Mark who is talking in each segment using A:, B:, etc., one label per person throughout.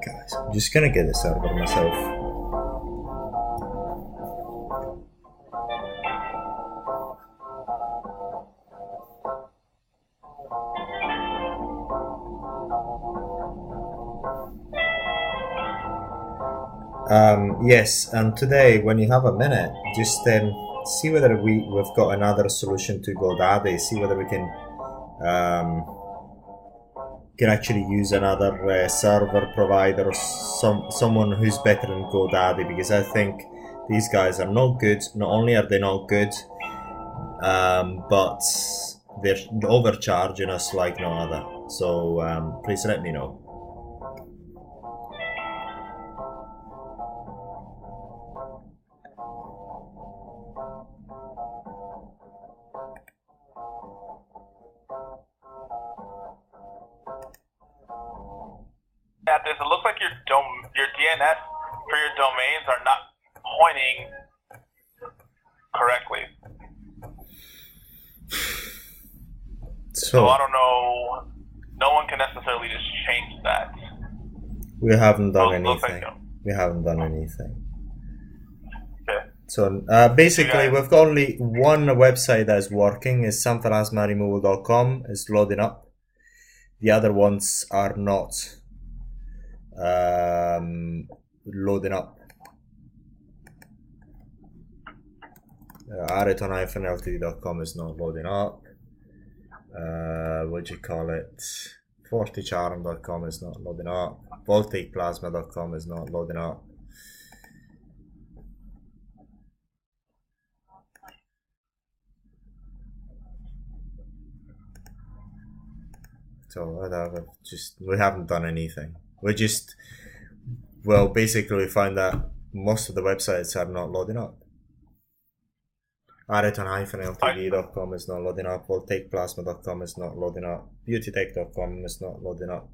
A: guys, I'm just gonna get a server myself. Yes, and today, when you have a minute, just see whether we've got another solution to GoDaddy. See whether we can actually use another server provider or someone who's better than GoDaddy, because I think these guys are not good. Not only are they not good, but they're overcharging us like no other. So please let me know.
B: It looks like your DNS for your domains are not pointing correctly. So I don't know. No one can necessarily just change that.
A: We haven't done anything. We haven't done anything.
B: Okay.
A: So basically, we've got only one website that is working. Is samphalasmaremoval.com. It's loading up. The other ones are not loading up. Areton-ltd.com is not loading up. What do you call it? FortiCharm.com is not loading up. VoltaicPlasma.com is not loading up. So we haven't done anything. We just, well, basically we find that most of the websites are not loading up. Areton-ltd.com is not loading up. VoltaicPlasma.com is not loading up. BeautyTech.com is not loading up.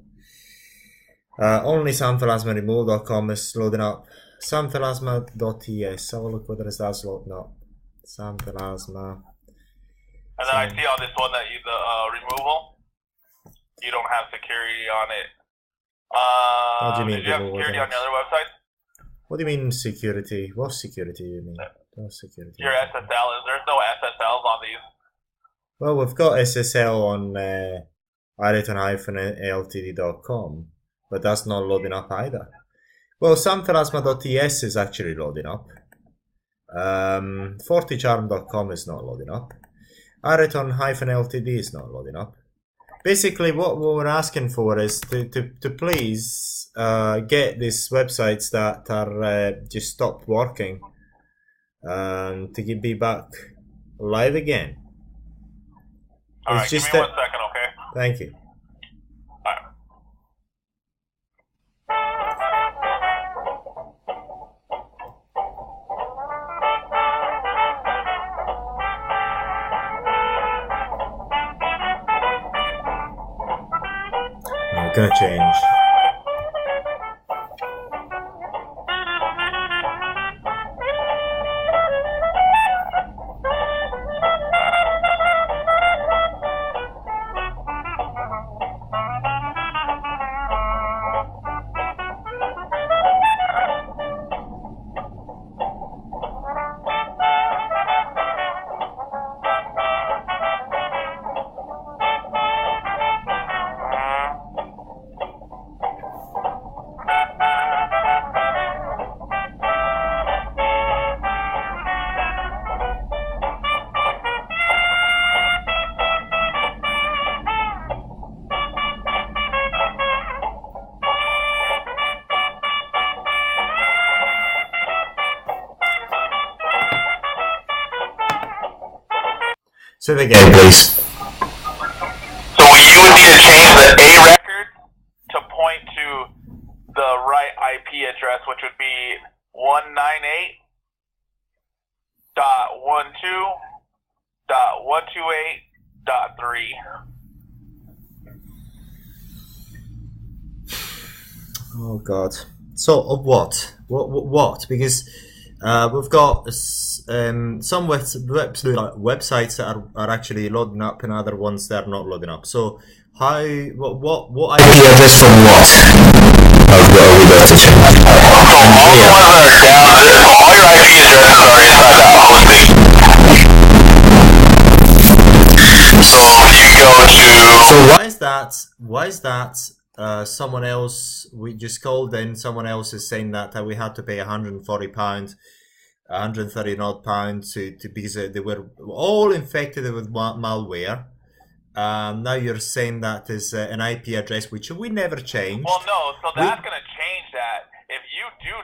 A: Only samphalasmaremoval.com is loading up. Samphalasma.ts. Have a look whether that's loading up. Samphalasma.
B: And then I see on this one that the removal, you don't have security on it.
A: What do you mean?
B: Did you have security on your other website?
A: What do you mean security? What security do you mean? No security.
B: Your SSL, there's no SSLs on these.
A: Well, we've got SSL on Areton-ltd.com, but that's not loading up either. Well, samphalasma.ts is actually loading up. FortiCharm.com is not loading up. Areton-ltd is not loading up. Basically, what we're asking for is to please get these websites that are just stopped working to be back live again.
B: Alright, give me 1 second, okay?
A: Thank you.
B: Alright.
A: I'm gonna change. Say it again, please.
B: So you would need to change the A record to point to the right IP address, which would be 198.12.128.3.
A: Oh God. So of what? What? Because we've got some websites that are actually loading up and other ones that are not loading up. So what IP address from what are we why is that? Someone else, we just called in, someone else is saying that we had to pay £140, 130 odd pounds to because they were all infected with malware. Now you're saying that is an IP address which we never changed.
B: Well, no, so that's going to change that. If you do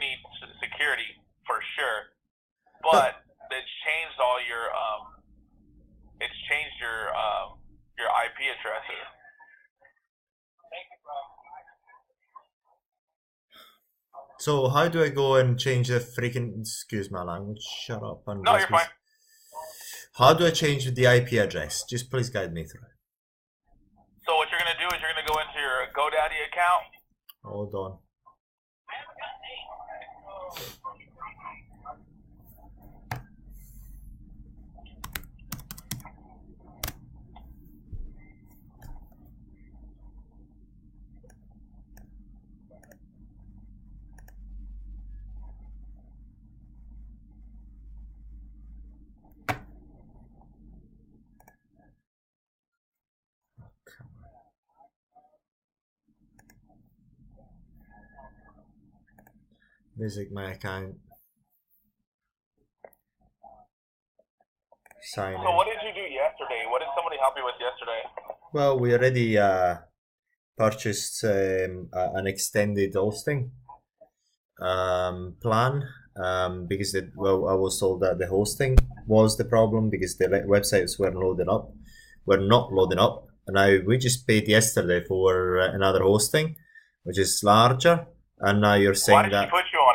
B: need security for sure, but it's changed all your your IP addresses.
A: So how do I go and change the freaking, excuse my language, shut up. And
B: no, you're fine.
A: How do I change the IP address? Just please guide me through.
B: So what you're going to do is you're going to go into your GoDaddy account.
A: Hold on. Visit my account. Sign in.
B: So what did you do yesterday? What did somebody help you with yesterday?
A: Well, we already purchased an extended hosting plan because I was told that the hosting was the problem because the websites weren't not loading up. And now we just paid yesterday for another hosting, which is larger. And now you're saying
B: Why did she put you on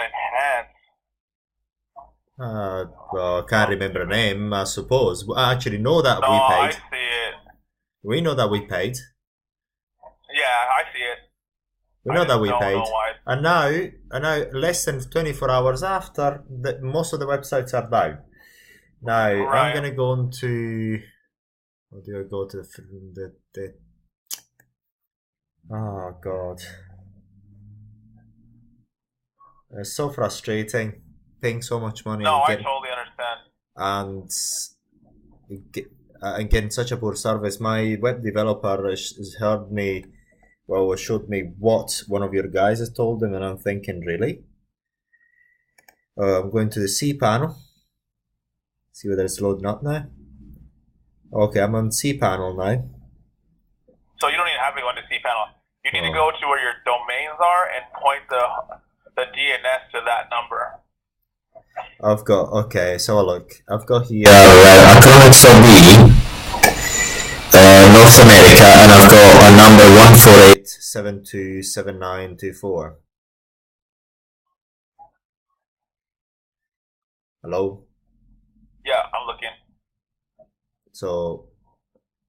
B: enhanced?
A: Well, I can't remember the name, I suppose. I actually know that we paid.
B: I see it.
A: We know that we paid.
B: Yeah, I see it.
A: We know that we paid. And now, less than 24 hours after, most of the websites are down. Now, right. I'm going to go into... How do I go to the oh, God. It's so frustrating, paying so much money.
B: No, I totally understand.
A: And getting such a poor service. My web developer has showed me what one of your guys has told him, and I'm thinking, really? I'm going to the cPanel. See whether it's loading up now. Okay, I'm on cPanel now.
B: So you don't even have to go into cPanel. You need to go to where your domains are and point the DNS to that number.
A: I've got, okay, so look, I've got here Acronis.me, North America, and I've got a number 148727924. Hello?
B: Yeah, I'm looking.
A: So,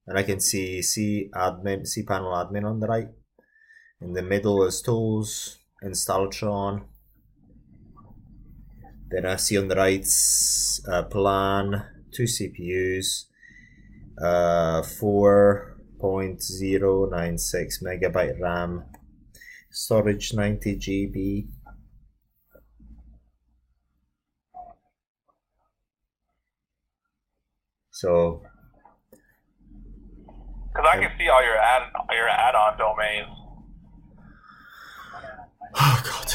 A: and I can see cPanel admin on the right. In the middle is tools, Installtron. Then I see on the right plan, 2 CPUs, 4.096 megabyte RAM, storage 90 GB. So,
B: because I can see all your add-on domains.
A: Oh God!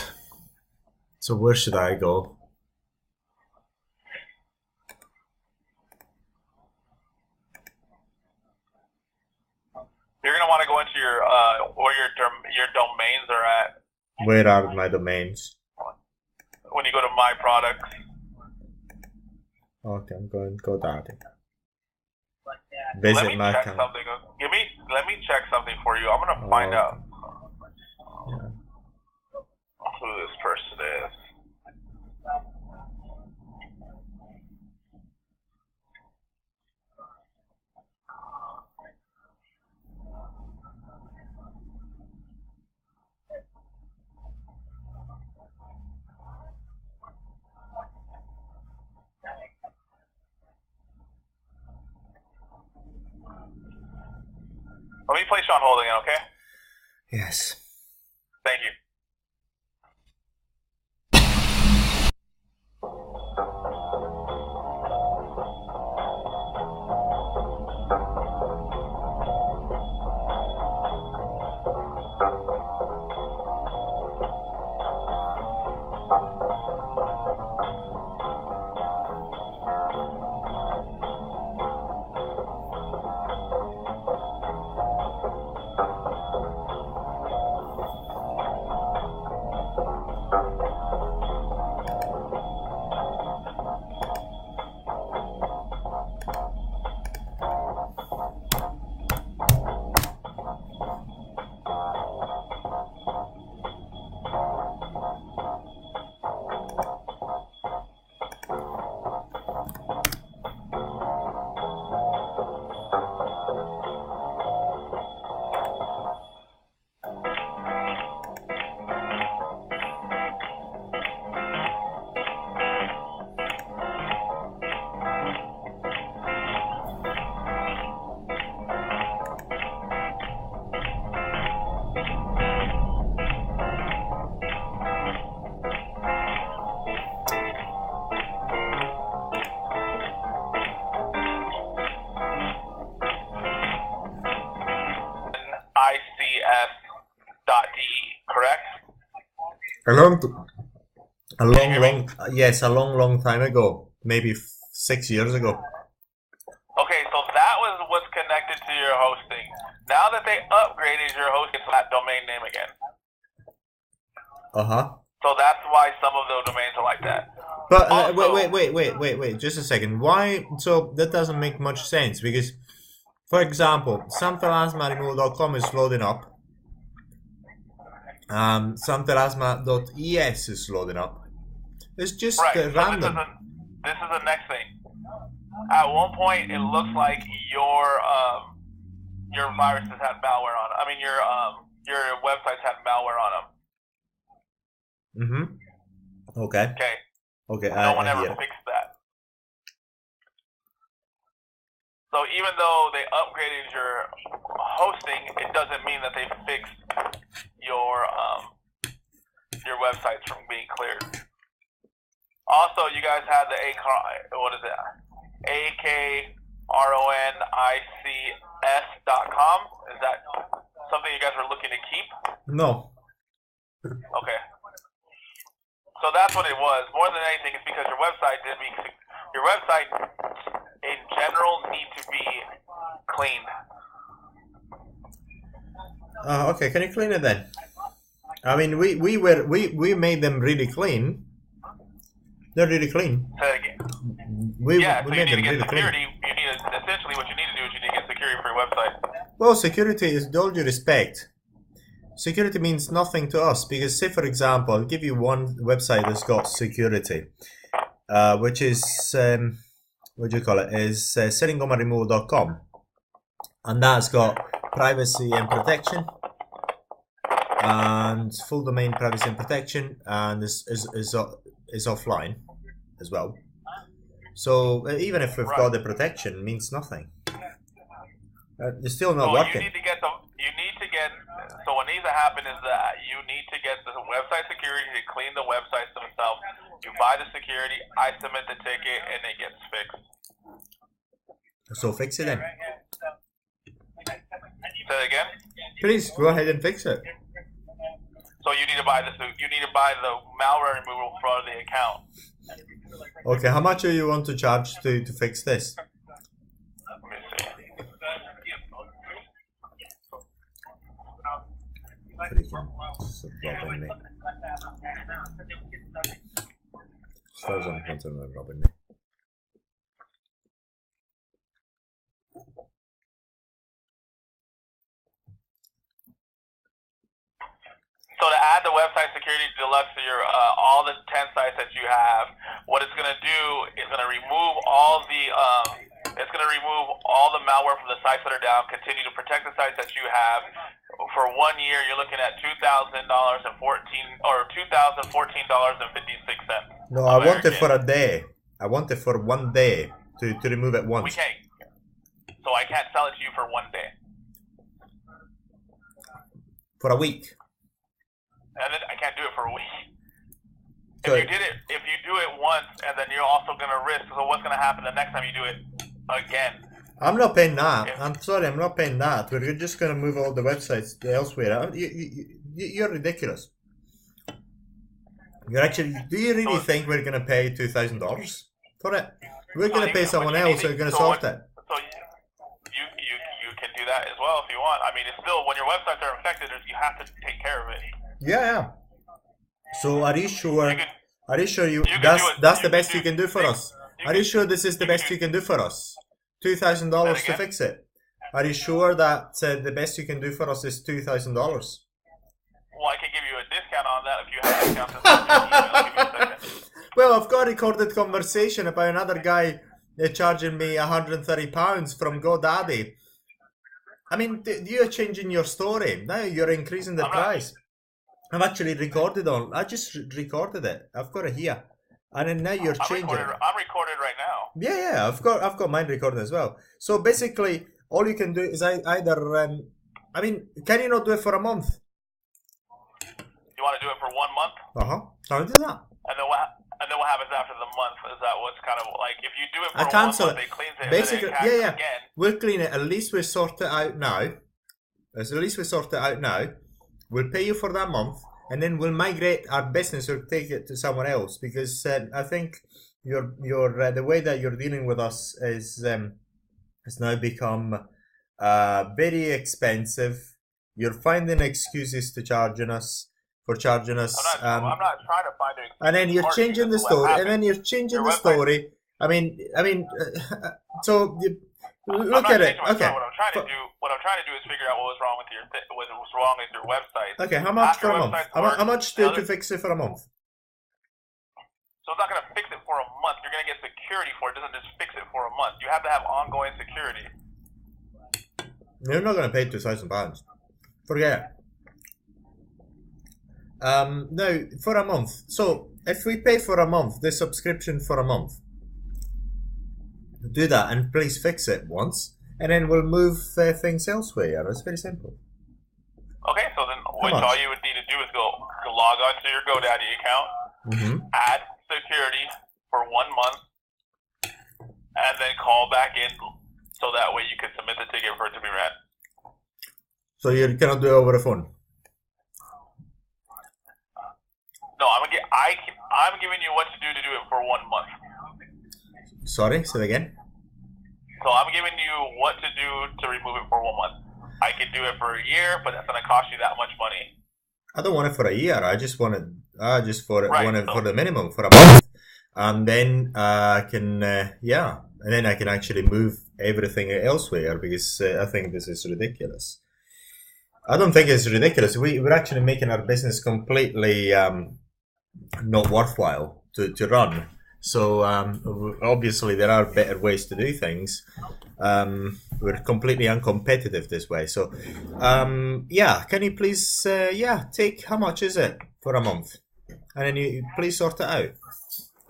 A: So where should I go?
B: You're gonna want to go into your where your domains are at.
A: Where are my domains?
B: When you go to My Products.
A: Okay, I'm going to go down. Visit my account.
B: Let me check something for you. I'm gonna find out who this person is. Let me place you on hold again, okay?
A: Yes.
B: Thank you.
A: A long time ago, maybe 6 years ago.
B: Okay, so that was what's connected to your hosting. Now that they upgraded your hosting to that domain name again. So that's why some of those domains are like that.
A: But wait, just a second. Why? So that doesn't make much sense because, for example, samtelasmaremoval.com is loading up. Samtelasma.es is loading up. It's just random.
B: This is the next thing. At one point, it looks like your viruses had malware on. I mean, your websites had malware on them.
A: Okay.
B: Okay. No one ever fixed that. So even though they upgraded your hosting, it doesn't mean that they fixed your websites from being cleared. Also, you guys had the AKRONICS.com. Is that something you guys were looking to keep?
A: No.
B: Okay. So that's what it was. More than anything, it's because your website in general need to be cleaned.
A: Okay, can you clean it then? I mean, we made them really clean. They're really clean.
B: Say it again.
A: We
B: you
A: made
B: need
A: them
B: to get
A: really
B: security.
A: clean.
B: Essentially what you need to do is you need to get security for your website.
A: Well, security is, with all due respect, security means nothing to us because, say, for example, I'll give you one website that's got security, which is, what do you call it, is seringoma-removal.com, and that's got privacy and protection, and full domain privacy and protection, and is offline as well. So even if we've got the protection, it means nothing. It's still not working.
B: So what needs to happen is that you need to get the website security to clean the websites themselves. You buy the security, I submit the ticket, and it gets fixed.
A: So fix it then.
B: Say that again?
A: Please go ahead and fix it.
B: So you need to buy the malware removal for the account.
A: Okay, how much do you want to charge to fix this?
B: Let me see.
A: Freaking robbing me. Robbing me.
B: So to add the website security deluxe to your all the 10 sites that you have, what it's going to do is going to remove all the malware from the sites that are down, continue to protect the sites that you have. For 1 year, you're looking at $2,014 or $2,014.56.
A: No, I want it for a day. I want it for 1 day to remove it once.
B: We can't. So I can't sell it to you for 1 day.
A: For a week.
B: And then I can't do it for a week.
A: So
B: if you do it once, and then you're also going to risk, so what's going to happen the next time you do it again?
A: I'm not paying that. I'm sorry, I'm not paying that. We're just going to move all the websites elsewhere. You're ridiculous. Do you really think we're going to pay $2,000 for it? We're going to pay someone else who's going to sort it.
B: So you can do that as well if you want. I mean, it's still, when your websites are affected, you have to take care of it.
A: Yeah. So are you sure? That's the best you can do for us? Are you sure this is the best you can do for us? $2,000 to fix it. Are you sure that the best you can do for us is $2,000?
B: Well, I can give you a discount on that if you have a discount.
A: Well, I've got a recorded conversation about another guy charging me £130 from GoDaddy. I mean, you're changing your story. Now you're increasing the price. I've actually recorded I just recorded it. I've got it here. And then now you're changing it.
B: I'm recorded right now.
A: Yeah, I've got mine recorded as well. So basically, all you can do is either, I mean, can you not do it for a month?
B: You want to do it for 1 month?
A: Can I do that?
B: And then what happens after the month? Is that what's kind of like, if you do it for
A: I cancel
B: 1 month, it cleans it.
A: Basically,
B: and then it again.
A: We'll clean it. At least we sort it out now. We'll pay you for that month. and then we'll migrate our business or take it to someone else, because I think your the way that you're dealing with us is has now become very expensive. You're finding excuses to charging us for charging us.
B: I'm not trying to find it.
A: And then you're changing the story. And then you're changing the story. I mean, so look at it. Okay.
B: What I'm trying to do is figure out what was wrong with your website.
A: Okay, how much for a month? How much to fix it for a month?
B: So it's not going to fix it for a month. You're going to get security for it. It doesn't just fix it for a month. You have to have ongoing security.
A: You're not going to pay £2,000. Forget it. Now, for a month. So, if we pay for a month, the subscription for a month, do that and please fix it once, and then we'll move things elsewhere. It's very simple.
B: Okay, so then all you would need to do is go log on to your GoDaddy account, add security for 1 month, and then call back in so that way you can submit the ticket for it to be read.
A: So you cannot do it over the phone?
B: No, I'm giving you what to do it for 1 month.
A: Sorry, say it again.
B: So I'm giving you what to do to remove it for 1 month. I can do it for a year, but that's going to cost you that much money.
A: I don't want it for a year. I just want it. For the minimum for a month, and then I can and then I can actually move everything elsewhere, because I think this is ridiculous. I don't think it's ridiculous. We're actually making our business completely not worthwhile to run. So obviously there are better ways to do things. We're completely uncompetitive this way. So can you please take, how much is it for a month? And then you please sort it out.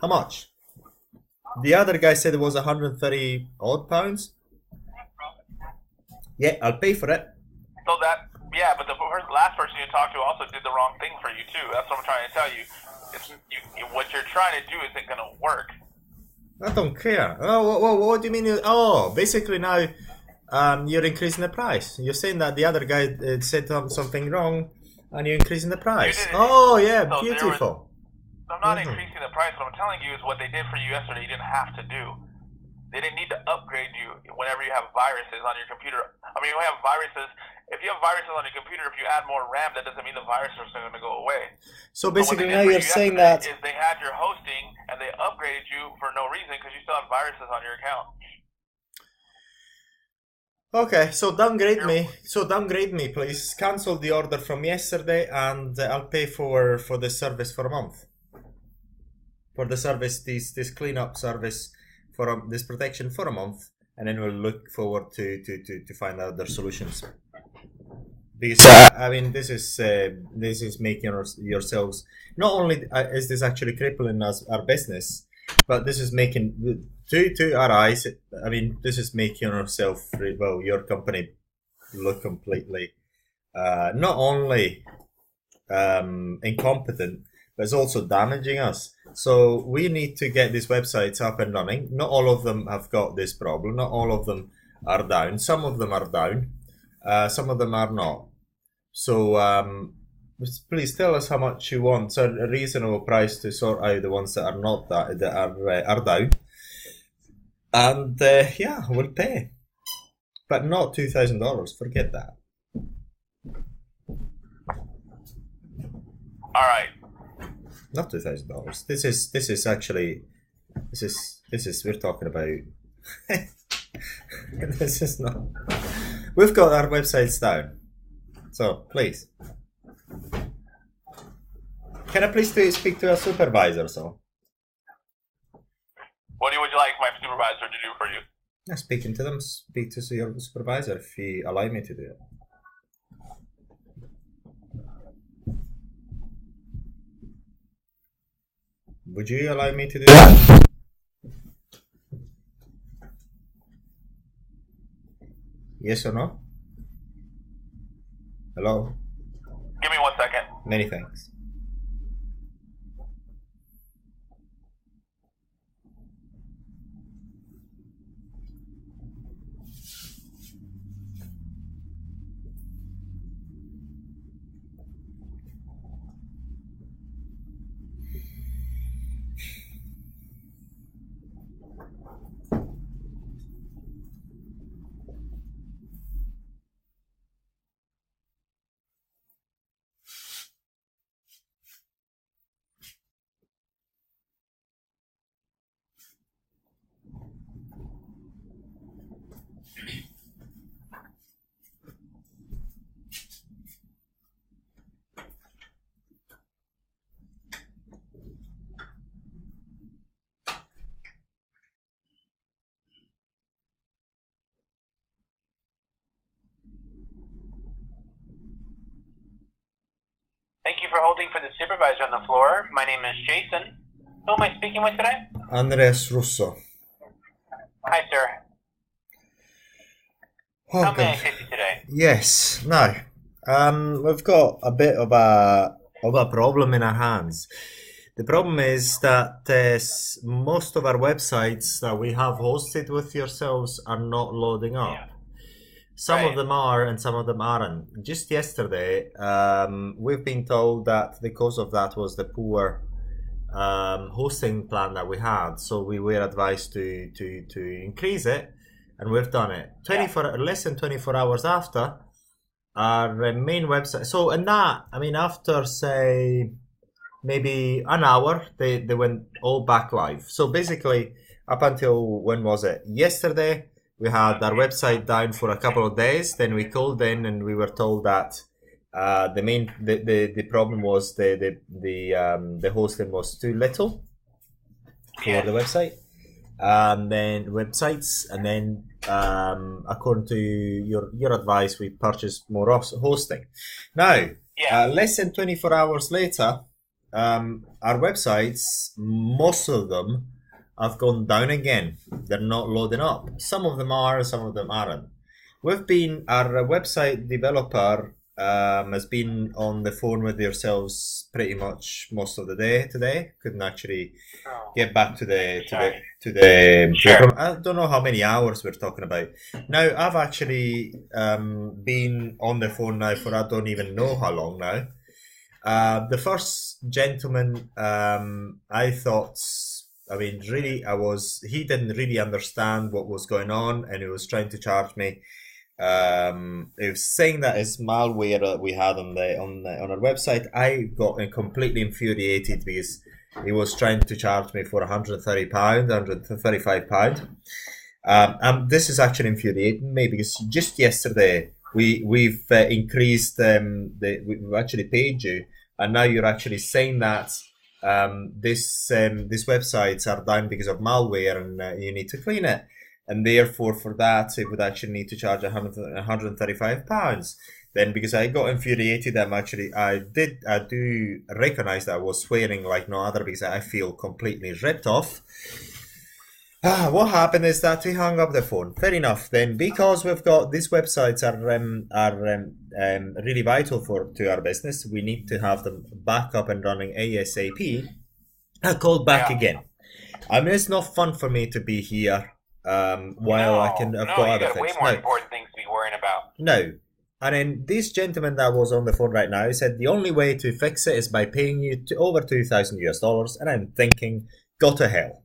A: How much? The other guy said it was 130 odd pounds. Yeah, I'll pay for it.
B: So but the last person you talked to also did the wrong thing for you too. That's what I'm trying to tell you. What you're trying to do isn't going to work.
A: I don't care. What do you mean? Basically now you're increasing the price. You're saying that the other guy said something wrong, and you're increasing the price. Oh yeah, so beautiful.
B: I'm not increasing the price. What I'm telling you is what they did for you yesterday. You didn't have to do. They didn't need to upgrade you whenever you have viruses on your computer. I mean, you have viruses. If you have viruses on your computer, if you add more RAM, that doesn't mean the viruses are going to go away.
A: So basically, now you're saying that
B: they had your hosting and they upgraded you for no reason because you still have viruses on your account.
A: Okay, so downgrade me. So downgrade me, please. Cancel the order from yesterday, and I'll pay for the service for a month. For the service, this cleanup service, for this protection for a month, and then we'll look forward to find out other solutions. Because I mean, this is making yourselves, not only is this actually crippling our business, but this is making to our eyes. I mean, this is making your company look completely not only incompetent, but it's also damaging us. So we need to get these websites up and running. Not all of them have got this problem. Not all of them are down. Some of them are down. Some of them are not. So please tell us how much you want. So a reasonable price to sort out the ones that are not that are down. And we'll pay, but not $2,000. Forget that.
B: All right.
A: Not $2,000. This is actually we're talking about. This is not. We've got our websites down, so please. Can I please speak to a supervisor? So.
B: What would you like my supervisor to do for you?
A: Yeah, speaking to them. Speak to your supervisor if he allow me to do it. Would you allow me to do that? Yes or no? Hello?
B: Give me 1 second.
A: Many thanks.
C: Thank you for holding for the supervisor on the floor. My name is Jason. Who am I speaking with today?
A: Andres Russo.
C: Hi, sir. How may I assist you today?
A: Yes. Now, we've got a bit of a problem in our hands. The problem is that most of our websites that we have hosted with yourselves are not loading up.
C: Yeah.
A: Some of
C: Right.
A: them are and some of them aren't. Just yesterday, we've been told that the cause of that was the poor hosting plan that we had. So we were advised to increase it, and we've done it. 24 less than 24 hours after our main website. So in that, I mean, after say maybe an hour, they went all back live. So basically, up until when was it? Yesterday, we had our website down for a couple of days. Then we called in and we were told that the problem was the hosting was too little for the website, and then websites, and then according to your advice, we purchased more hosting. Now, less than 24 hours later, our websites, most of them have gone down again. They're not loading up. Some of them are, some of them aren't. Our website developer has been on the phone with yourselves pretty much most of the day today. Couldn't actually get back to the
C: Sure.
A: I don't know how many hours we're talking about. Now, I've actually been on the phone now for I don't even know how long now. The first gentleman, I thought, I mean, really, he didn't really understand what was going on, and he was trying to charge me. He was saying that it's malware that we had on our website. I got completely infuriated because he was trying to charge me for £130, £135. This is actually infuriating me because just yesterday we've increased we've actually paid you, and now you're actually saying that these websites are down because of malware, and you need to clean it, and therefore for that it would actually need to charge £135. Then, because I got infuriated, I do recognize that I was swearing like no other because I feel completely ripped off. What happened is that we hung up the phone. Fair enough. Then, because we've got these websites are really vital to our business, we need to have them back up and running ASAP. I called back again. I mean, it's not fun for me to be here while I've got other things.
C: Way more important things to be worrying about.
A: No. And then this gentleman that was on the phone right now, he said the only way to fix it is by paying you over $2,000, and I'm thinking, go to hell.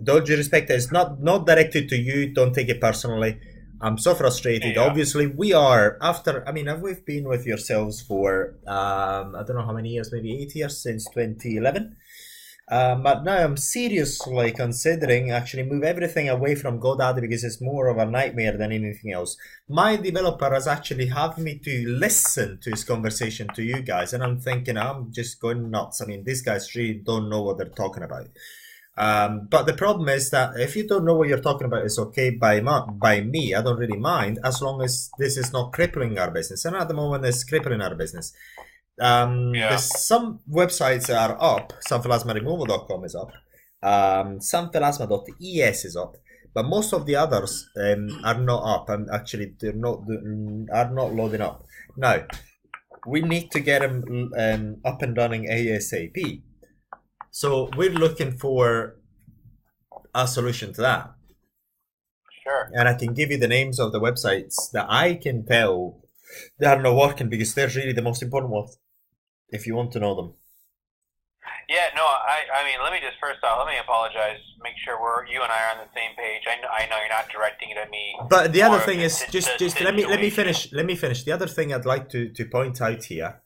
A: Don't you respect it? It's not directed to you. Don't take it personally. I'm so frustrated.
C: Yeah.
A: Obviously, we are we've been with yourselves for I don't know how many years, maybe 8 years, since 2011. But now I'm seriously considering actually move everything away from GoDaddy because it's more of a nightmare than anything else. My developer has actually had me to listen to his conversation to you guys, and I'm thinking I'm just going nuts. I mean, these guys really don't know what they're talking about. But the problem is that if you don't know what you're talking about, it's okay by me. I don't really mind as long as this is not crippling our business. And at the moment, it's crippling our business. There's some websites are up. Sunphalasmaremoval.com is up. Sunphalasma.es is up. But most of the others are not up, and actually are not loading up. Now, we need to get them up and running ASAP. So we're looking for a solution to that.
C: Sure.
A: And I can give you the names of the websites that I can tell they are not working because they're really the most important ones, if you want to know them.
C: Yeah, no, I mean, let me just first off, let me apologize. Make sure you and I are on the same page. I know you're not directing it at me.
A: But the other thing is, just let me finish. Let me finish. The other thing I'd like to point out here.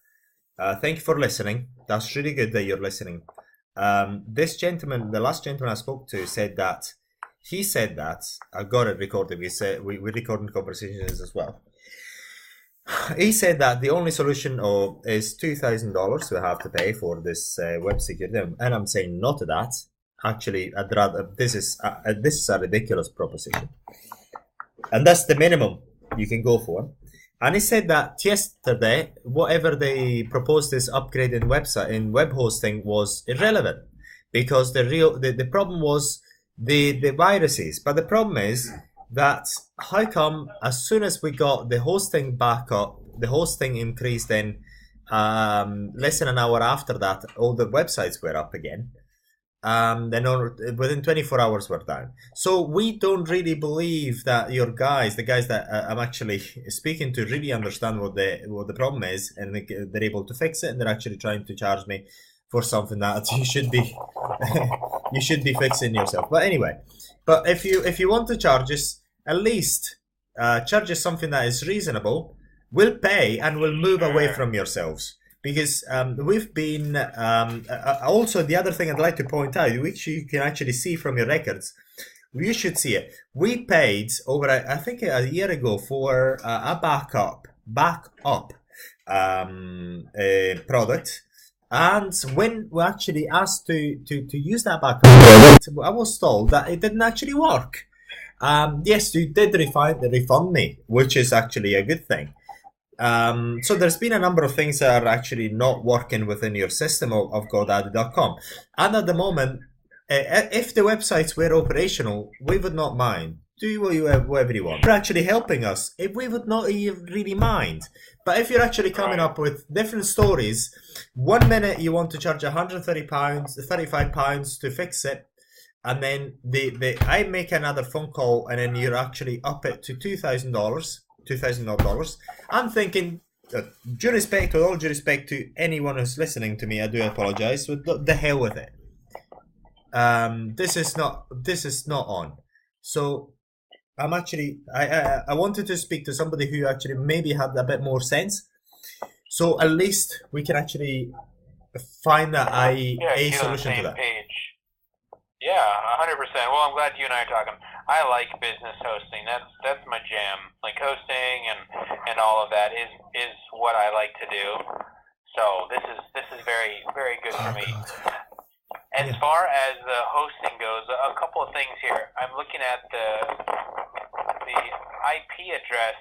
A: Thank you for listening. That's really good that you're listening. This gentleman, the last gentleman I spoke to, said that I got it recorded. We're recording conversations as well. He said that the only solution is $2,000 we have to pay for this web security, and I'm saying no to that. Actually, I'd rather this is a ridiculous proposition, and that's the minimum you can go for. And he said that yesterday, whatever they proposed this upgrade in website in web hosting was irrelevant because the problem was the viruses. But the problem is that how come as soon as we got the hosting back up, the hosting increased, then less than an hour after that, all the websites were up again. Then within 24 hours we're down. So we don't really believe that your guys, the guys that I'm actually speaking to, really understand what the problem is, and they're able to fix it, and they're actually trying to charge me for something that you should be you should be fixing yourself. But anyway, but if you want to charge us, at least charge us something that is reasonable. We'll pay and we'll move away from yourselves. Because we've been also the other thing I'd like to point out, which you can actually see from your records, you should see it. We paid over I think a year ago for a backup product, and when we actually asked to use that backup product, I was told that it didn't actually work. Yes, you did refund me, which is actually a good thing. So there's been a number of things that are actually not working within your system of GoDaddy.com. And at the moment, if the websites were operational, we would not mind. Do whatever you want. You're actually helping us. If we would not really mind. But if you're actually coming up with different stories, 1 minute you want to charge £130, £35 to fix it, and then I make another phone call, and then you're actually up it to $2,000. $2,000. I'm thinking, with all due respect to anyone who's listening to me, I do apologize. The hell with it. This is not on. So I'm actually I wanted to speak to somebody who actually maybe had a bit more sense. So at least we can actually find a solution to that.
C: Page. Yeah, 100%. Well, I'm glad you and I are talking. I like business hosting. That's my jam. Like hosting and all of that is what I like to do. So this is very, very good for me. As far as the hosting goes, a couple of things here. I'm looking at the IP address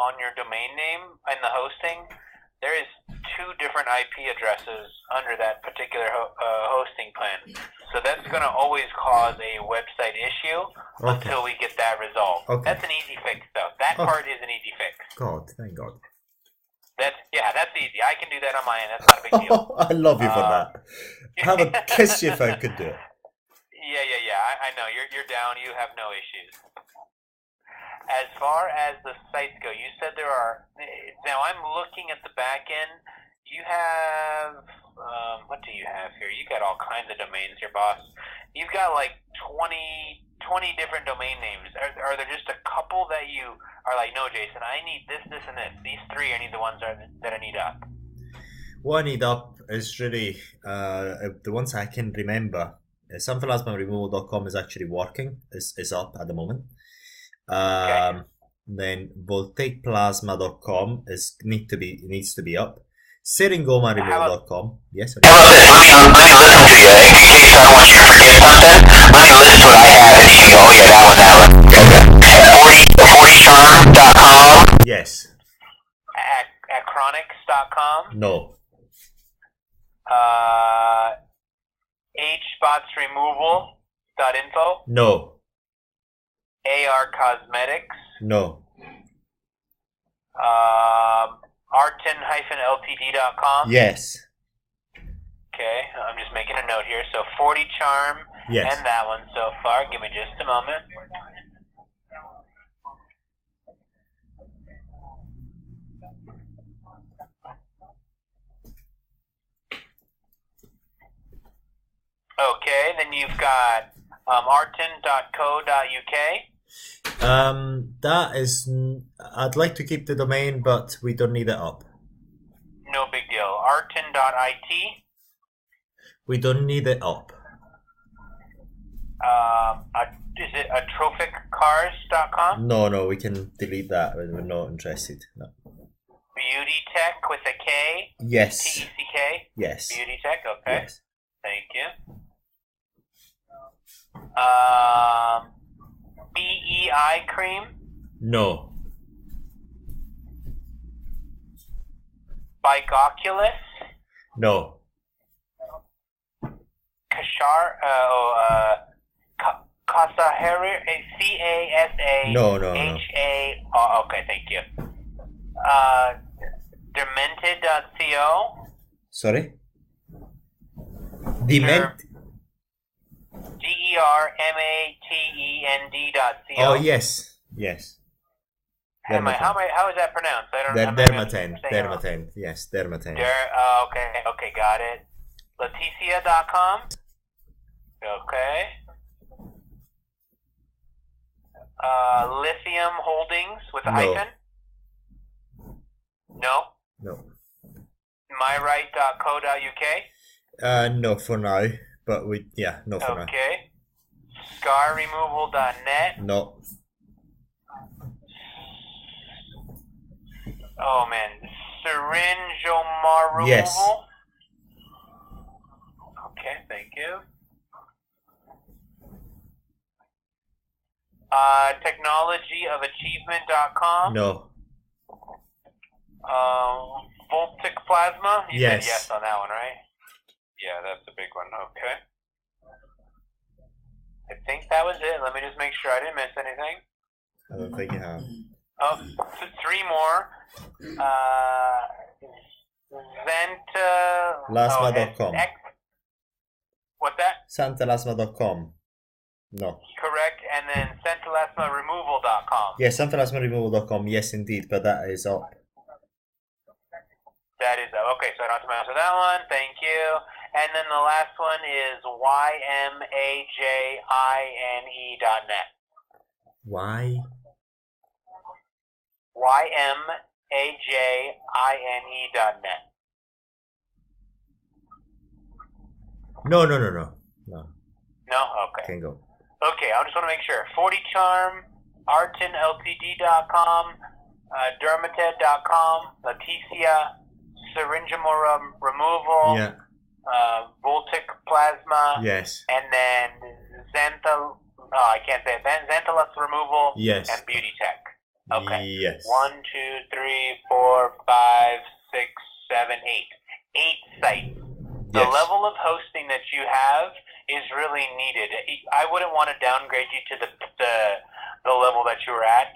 C: on your domain name and the hosting. There is 2 different IP addresses under that particular hosting plan. So that's going to always cause a website issue until we get that resolved. Okay. That's an easy fix, though. That part is an easy fix.
A: God, thank God.
C: That's easy. I can do that on my end. That's not a big deal.
A: I love you for that. I would kiss you if I could do it.
C: Yeah. I know. You're down. You have no issues. As far as the sites go, you said there are... Now, I'm looking at the back end. You have... what do you have here? You got all kinds of domains here, boss. You've got like 20 different domain names. Are there just a couple that you are like, no, Jason, I need this, this, and this. These 3 I need the ones that I need up.
A: What I need up is really the ones I can remember. Sunplasmaremoval.com is actually working. Is up at the moment. Then voltaicplasma.com needs to be up. Seringomaremoval.com. Yes.
C: Let me listen to you in case I want you to forget something. Let me list what I have, and you can go, that one. 40charm.com.
A: Yes.
C: Acronics.com.
A: No.
C: hspotsremoval.info.
A: No.
C: AR Cosmetics.
A: No.
C: Artin-ltd.com.
A: Yes.
C: Okay, I'm just making a note here. So 40 Charm
A: yes.
C: and that one so far. Give me just a moment. Okay, then you've got artin.co.uk.
A: That is... I'd like to keep the domain, but we don't need it up.
C: No big deal. Artin.it.
A: We don't need it up.
C: Is it atrophiccars.com?
A: No, we can delete that. We're not interested. No.
C: Beauty Tech with a K?
A: Yes.
C: T-E-C-K?
A: Yes.
C: Beauty Tech, okay.
A: Yes.
C: Thank you. BEI cream?
A: No.
C: Bikeoculus,
A: No.
C: Kashar, Casahari, CASA.
A: No.
C: HA. Oh, okay, thank you. Demented.co.
A: Sorry? Dement?
C: DERMATEND.co.
A: Oh, yes.
C: How is that pronounced? I don't know.
A: Dermaten. Yes, Dermaten.
C: Okay, got it. Leticia.com. Okay. Lithium Holdings with a hyphen? No. Myrite.co.uk?
A: No for now. But no for now.
C: Okay. Scarremoval.net?
A: No.
C: Oh man. Syringomar removal?
A: Yes.
C: Okay, thank you. Technologyofachievement.com?
A: No.
C: Voltic Plasma? You
A: Yes.
C: said yes on that one, right? Yeah, that's a big one. Okay. I think that was it. Let me just make sure I didn't miss anything.
A: I don't think you have.
C: Oh, 3 more. Zenta...
A: Lasma.com.
C: What's that?
A: Santalasma.com. No.
C: Correct. And then Santalasmaremoval.com.
A: Yes, Santalasmaremoval.com. Yes, indeed. But that is up.
C: That is okay. So I don't have to mess with that one. Thank you. And then the last one is ymajine.net.
A: Why?
C: ymajine.net.
A: No.
C: No? Okay.
A: Can go.
C: Okay, I just want to make sure. 40 Charm, ArtinLTD.com, Dermated.com, Leticia, Syringomar removal,
A: Yeah.
C: Voltic Plasma,
A: Yes.
C: and then Xanthilus removal,
A: Yes.
C: and Beauty Tech. Okay.
A: Yes.
C: 1, 2, 3, 4, 5, 6, 7, 8. 8 sites. The
A: Yes.
C: level of hosting that you have is really needed. I wouldn't want to downgrade you to the level that you were at.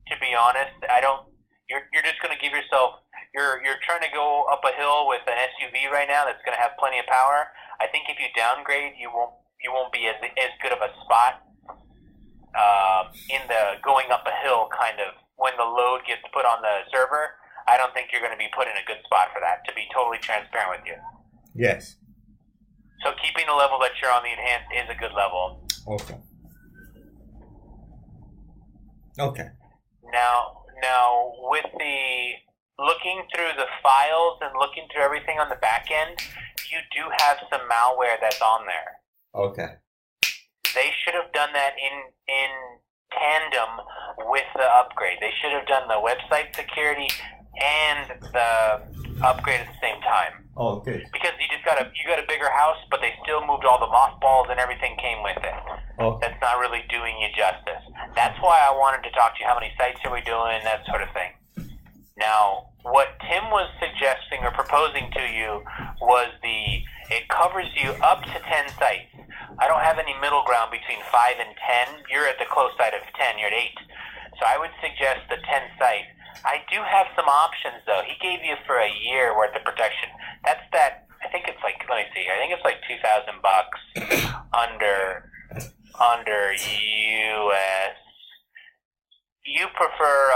C: To be honest, I don't. You're just going to give yourself. You're trying to go up a hill with an SUV right now that's going to have plenty of power. I think if you downgrade, you won't be as good of a spot in the going up a hill kind of when the load gets put on the server. I don't think you're going to be put in a good spot for that. To be totally transparent with you.
A: Yes.
C: So keeping the level that you're on the enhanced is a good level.
A: Okay.
C: Now with the looking through the files and looking through everything on the back end, you do have some malware that's on there.
A: Okay.
C: They should have done that in tandem with the upgrade. They should have done the website security and the upgrade at the same time.
A: Oh, good.
C: Because you got a bigger house, but they still moved all the mothballs and everything came with it.
A: Oh.
C: That's not really doing you justice. That's why I wanted to talk to you. How many sites are we doing? That sort of thing. Now, what Tim was suggesting or proposing to you was it covers you up to 10 sites. I don't have any middle ground between 5 and 10. You're at the close side of 10. You're at 8. So I would suggest the 10 site. I do have some options though. He gave you for a year worth of protection. I think it's like, let me see. I think it's like $2,000 under US. You prefer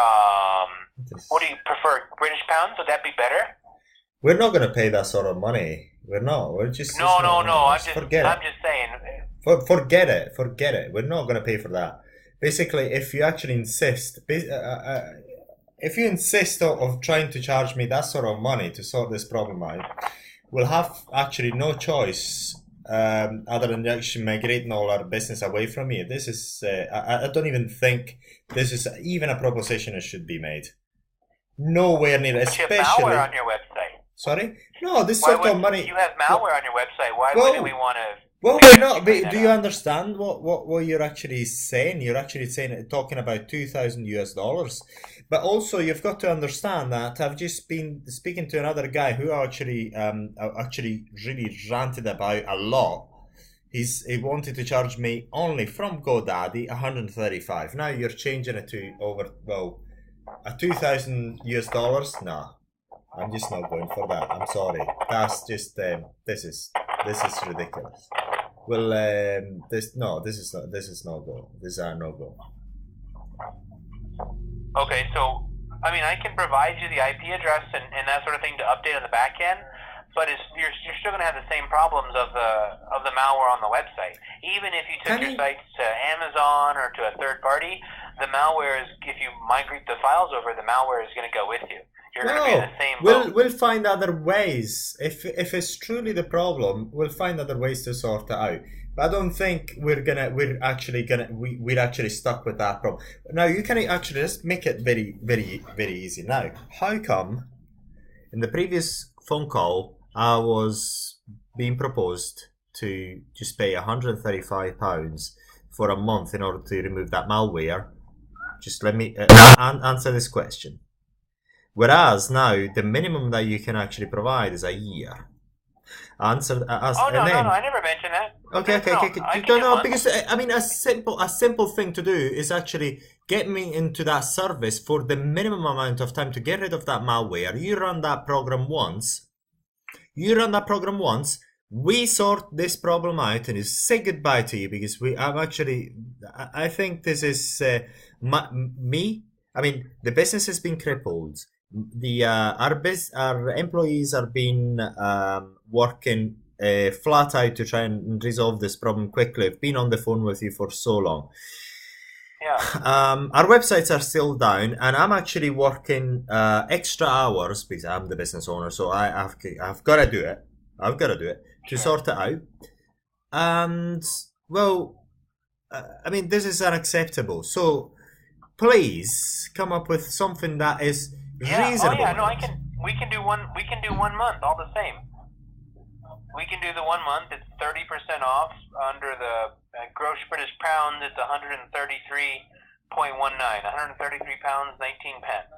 C: what do you prefer? British pounds? Would that be better?
A: We're not going to pay that sort of money. We're not. We're just
C: no. I'm just saying.
A: Forget it. We're not going to pay for that. Basically, if you actually insist, if you insist of trying to charge me that sort of money to sort this problem out, we'll have actually no choice other than actually migrating all our business away from you. This is, I don't even think this is even a proposition that should be made. Nowhere near, especially.
C: You have malware on your website.
A: Sorry? No, this sort of money.
C: You have malware on your website. Why wouldn't we want to?
A: Well, we're not. But do you understand what you're actually saying? You're actually talking about $2,000, but also you've got to understand that I've just been speaking to another guy who actually really ranted about a lot. He wanted to charge me only from GoDaddy $135. Now you're changing it to over a $2,000. Nah, I'm just not going for that. I'm sorry. That's just this is ridiculous. Well, this is no go. This is a no go.
C: Okay, so I mean, I can provide you the IP address and that sort of thing to update on the back end, but you're still going to have the same problems of the malware on the website. Even if you took your sites to Amazon or to a third party, the malware is, if you migrate the files over, the malware is going to go with you. You're going to be in the same boat.
A: We'll find other ways. If it's truly the problem, we'll find other ways to sort it out. But I don't think we're actually stuck with that problem. Now you can actually just make it very, very, very easy. Now, how come in the previous phone call I was being proposed to just pay £135 for a month in order to remove that malware? Just let me answer this question. Whereas now the minimum that you can actually provide is a year.
C: No, I never mentioned that.
A: Okay. No, because I mean, a simple thing to do is actually get me into that service for the minimum amount of time to get rid of that malware. You run that program once. We sort this problem out and say goodbye to you, because I think this is me. I mean, the business has been crippled. Our employees are being working flat out to try and resolve this problem quickly. I've been on the phone with you for so long.
C: Yeah.
A: Our websites are still down, and I'm actually working extra hours because I'm the business owner. So I've got to do it. To sort it out. And I mean, this is unacceptable. So please come up with something that is reasonable.
C: Oh yeah, no, we can do 1 month all the same. We can do the 1 month. It's 30% off under the gross British pounds. It's 133.19, 133 pounds 19 pence.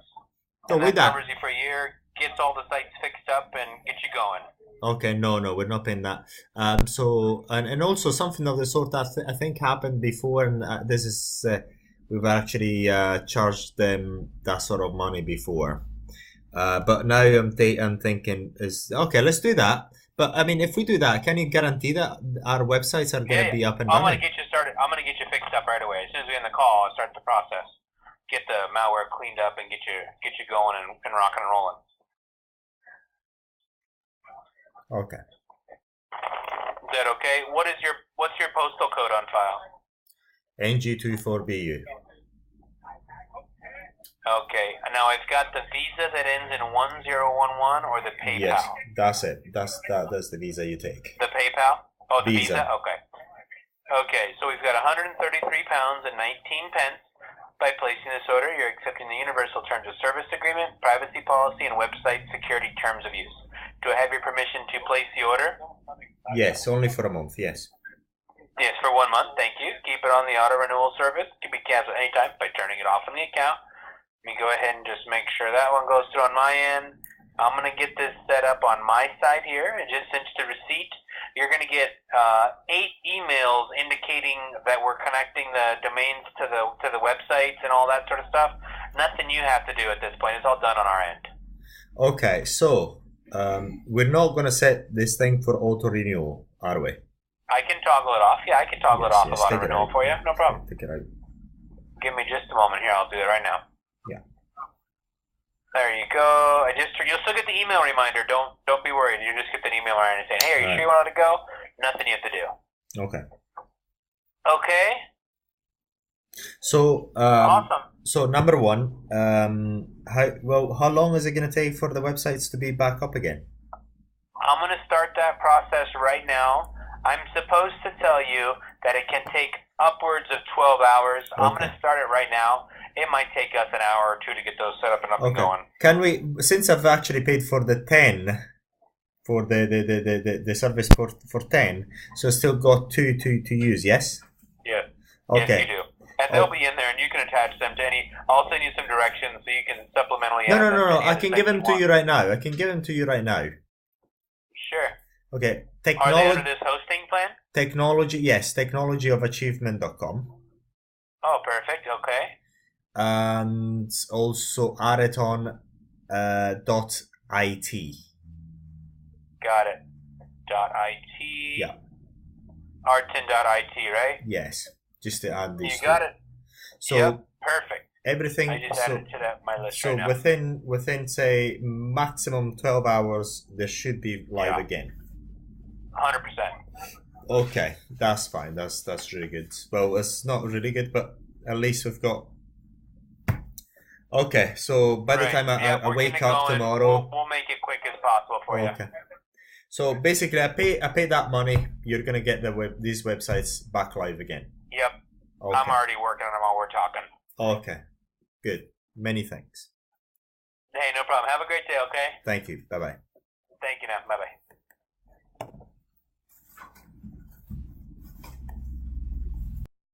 C: And that covers you for a year, gets all the sites fixed up, and gets you going.
A: Okay, no, we're not paying that. So and also something of the sort that I think happened before, and this is we've actually charged them that sort of money before. But now I'm thinking is okay. Let's do that. But I mean, if we do that, can you guarantee that our websites are going to be up and running?
C: I'm going to get you started. I'm going to get you fixed up right away. As soon as we end the call, I'll start the process. Get the malware cleaned up and get you going and rocking and rolling.
A: Okay.
C: Is that okay? What's your postal code on file?
A: NG24BU.
C: Okay. Now I've got the Visa that ends in 1011 or the PayPal.
A: Yes, that's it. That's the Visa you take.
C: The PayPal? Oh, the Visa? Okay. Okay, so we've got £133 and 19 pence. By placing this order, you're accepting the Universal Terms of Service Agreement, privacy policy, and website security terms of use. Do I have your permission to place the order?
A: Yes, only for a month, yes.
C: Yes, for 1 month, thank you. Keep it on the auto renewal service. It can be canceled anytime by turning it off from the account. Let me go ahead and just make sure that one goes through on my end. I'm going to get this set up on my side here and just send you the receipt. You're going to get 8 emails indicating that we're connecting the domains to the websites and all that sort of stuff. Nothing you have to do at this point. It's all done on our end.
A: Okay, so we're not going to set this thing for auto renewal, are we?
C: I can toggle it off. Yeah, I can toggle it off of auto renewal for you. No problem.
A: Take it out.
C: Give me just a moment here. I'll do it right now.
A: Yeah.
C: There you go. You'll still get the email reminder. Don't be worried. You just get the email reminder saying, "Hey, are you sure you want to go?" Nothing you have to do.
A: Okay.
C: Okay.
A: So
C: awesome.
A: So number one, how long is it going to take for the websites to be back up again?
C: I'm going to start that process right now. I'm supposed to tell you that it can take upwards of 12 hours. Okay. I'm going to start it right now. It might take us an hour or two to get those set up and up and going.
A: Can we, since I've actually paid for the 10 for the service for 10. So still got two to use. Yes.
C: Yeah.
A: Okay.
C: Yes, you do. And they'll be in there, and you can attach them to any. I'll send you some directions so you can supplementally.
A: No. I can give them to you right now. I can give them to you right now.
C: Sure.
A: Okay.
C: Are they under this hosting plan?
A: Technology. Yes. Technologyofachievement.com.
C: Oh, perfect. Okay.
A: And also Areton .it.
C: Got it. .it.
A: Yeah.
C: Arton.it, right?
A: Yes. Just to add this.
C: You got it.
A: So
C: yep, perfect.
A: everything.
C: I just added to my list
A: so
C: right now.
A: within say maximum 12 hours, they should be live again.
C: 100%.
A: Okay, that's fine. That's really good. Well, it's not really good, but at least we've got. Okay, so by the time I wake up tomorrow,
C: we'll make it quick as possible for you.
A: Okay. So basically, I pay that money. You're gonna get these websites back live again.
C: Yep.
A: Okay.
C: I'm already working on them while we're talking.
A: Okay. Good. Many thanks.
C: Hey, no problem. Have a great day. Okay.
A: Thank you. Bye bye.
C: Thank you. Now. Bye bye.